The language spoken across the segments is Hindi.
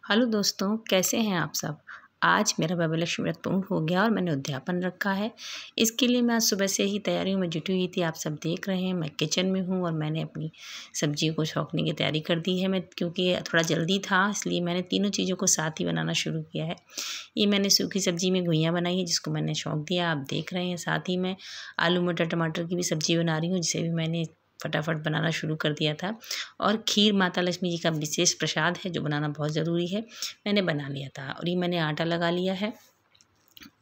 हेलो दोस्तों, कैसे हैं आप सब। आज मेरा बाबलक्ष्मी व्रत पूर्ण हो गया और मैंने उद्यापन रखा है। इसके लिए मैं आज सुबह से ही तैयारियों में जुटी हुई थी। आप सब देख रहे हैं मैं किचन में हूँ और मैंने अपनी सब्जियों को छौंकने की तैयारी कर दी है। मैं क्योंकि थोड़ा जल्दी था इसलिए मैंने तीनों चीज़ों को साथ ही बनाना शुरू किया है। ये मैंने सूखी सब्जी में घुइयाँ बनाई है जिसको मैंने छौंक दिया, आप देख रहे हैं। साथ ही मैं आलू मटर टमाटर की भी सब्ज़ी बना रही हूँ जिसे भी मैंने फटाफट बनाना शुरू कर दिया था। और खीर माता लक्ष्मी जी का विशेष प्रसाद है जो बनाना बहुत ज़रूरी है, मैंने बना लिया था। और ये मैंने आटा लगा लिया है।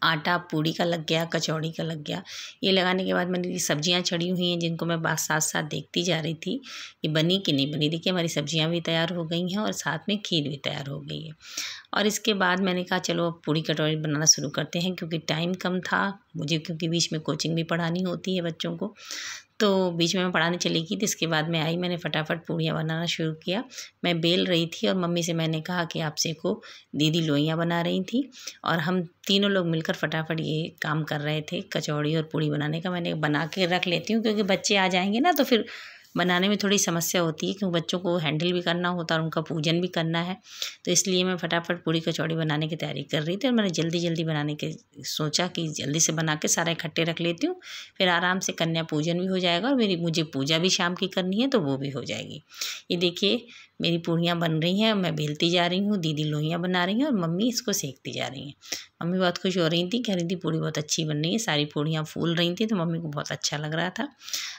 आटा पूड़ी का लग गया, कचौड़ी का लग गया। ये लगाने के बाद मैंने ये सब्जियां छड़ी हुई हैं जिनको मैं बात साथ साथ देखती जा रही थी ये बनी कि नहीं बनी। देखिए हमारी सब्जियां भी तैयार हो गई हैं और साथ में खीर भी तैयार हो गई है। और इसके बाद मैंने कहा चलो अब पूड़ी कटोरी बनाना शुरू करते हैं क्योंकि टाइम कम था मुझे, क्योंकि बीच में कोचिंग भी पढ़ानी होती है बच्चों को। तो बीच में मैं पढ़ाने चली गई तो इसके बाद मैं आई, मैंने फटाफट पूड़ियाँ बनाना शुरू किया। मैं बेल रही थी और मम्मी से मैंने कहा कि आप सेको। दीदी लोइयाँ बना रही थी और हम तीनों लोग मिलकर फटाफट ये काम कर रहे थे कचौड़ी और पूड़ी बनाने का। मैंने बना के रख लेती हूँ क्योंकि बच्चे आ जाएंगे ना तो फिर बनाने में थोड़ी समस्या होती है, क्योंकि बच्चों को हैंडल भी करना होता है और उनका पूजन भी करना है। तो इसलिए मैं फटाफट पूड़ी कचौड़ी बनाने की तैयारी कर रही थी और मैंने जल्दी जल्दी बनाने के सोचा कि जल्दी से बना के सारा इकट्ठे रख लेती हूँ, फिर आराम से कन्या पूजन भी हो जाएगा और मुझे पूजा भी शाम की करनी है तो वो भी हो जाएगी। ये देखिए मेरी पूड़ियाँ बन रही हैं, मैं बेलती जा रही हूँ, दीदी लोइयाँ बना रही हैं और मम्मी इसको सेकती जा रही हैं। मम्मी बहुत खुश हो रही थी, कह रही थी पूड़ी बहुत अच्छी बन रही है। सारी पूड़ियाँ फूल रही थी तो मम्मी को बहुत अच्छा लग रहा था।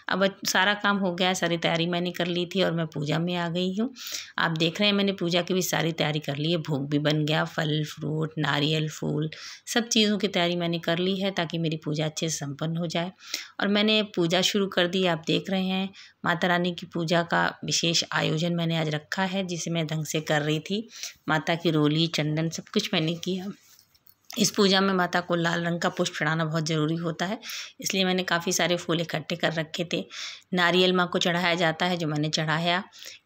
अब सारा काम हो गया, सारी तैयारी मैंने कर ली थी और मैं पूजा में आ गई हूँ। आप देख रहे हैं मैंने पूजा की भी सारी तैयारी कर ली है। भोग भी बन गया, फल फ्रूट नारियल फूल सब चीज़ों की तैयारी मैंने कर ली है ताकि मेरी पूजा अच्छे से संपन्न हो जाए। और मैंने पूजा शुरू कर दी। आप देख रहे हैं माता रानी की पूजा का विशेष आयोजन मैंने आज रखा है जिसे मैं ढंग से कर रही थी। माता की रोली चंदन सब कुछ मैंने किया। इस पूजा में माता को लाल रंग का पुष्प चढ़ाना बहुत ज़रूरी होता है, इसलिए मैंने काफ़ी सारे फूल इकट्ठे कर रखे थे। नारियल माँ को चढ़ाया जाता है जो मैंने चढ़ाया।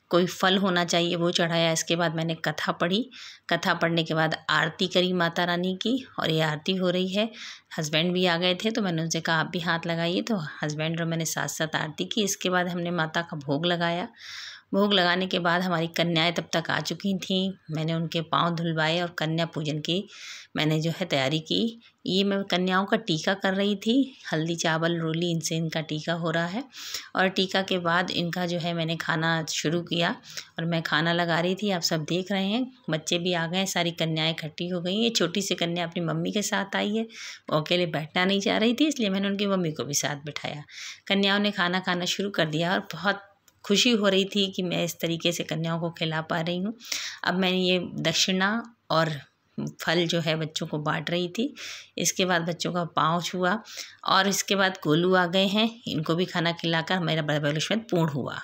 कोई फल होना चाहिए वो चढ़ाया। इसके बाद मैंने कथा पढ़ी। कथा पढ़ने के बाद आरती करी माता रानी की और ये आरती हो रही है। हस्बैंड भी आ गए थे तो मैंने उनसे कहा आप भी हाथ लगाइए, तो हस्बैंड और मैंने साथ साथ आरती की। इसके बाद हमने माता का भोग लगाया। भोग लगाने के बाद हमारी कन्याएं तब तक आ चुकी थीं। मैंने उनके पाँव धुलवाए और कन्या पूजन की मैंने जो है तैयारी की। ये मैं कन्याओं का टीका कर रही थी। हल्दी चावल रोली इनसे इनका टीका हो रहा है। और टीका के बाद इनका जो है मैंने खाना शुरू किया और मैं खाना लगा रही थी। आप सब देख रहे हैं बच्चे भी आ गए, सारी कन्याएं इकट्ठी हो गई। ये छोटी सी कन्या अपनी मम्मी के साथ आई है, वो अकेले बैठना नहीं चाह रही थी इसलिए मैंने उनकी मम्मी को भी साथ बिठाया। कन्याओं ने खाना खाना शुरू कर दिया और बहुत खुशी हो रही थी कि मैं इस तरीके से कन्याओं को खिला पा रही हूँ। अब मैंने ये दक्षिणा और फल जो है बच्चों को बांट रही थी। इसके बाद बच्चों का पाँव छुआ और इसके बाद गोलू आ गए हैं, इनको भी खाना खिलाकर मेरा बाबलक्ष्मी व्रत पूर्ण हुआ।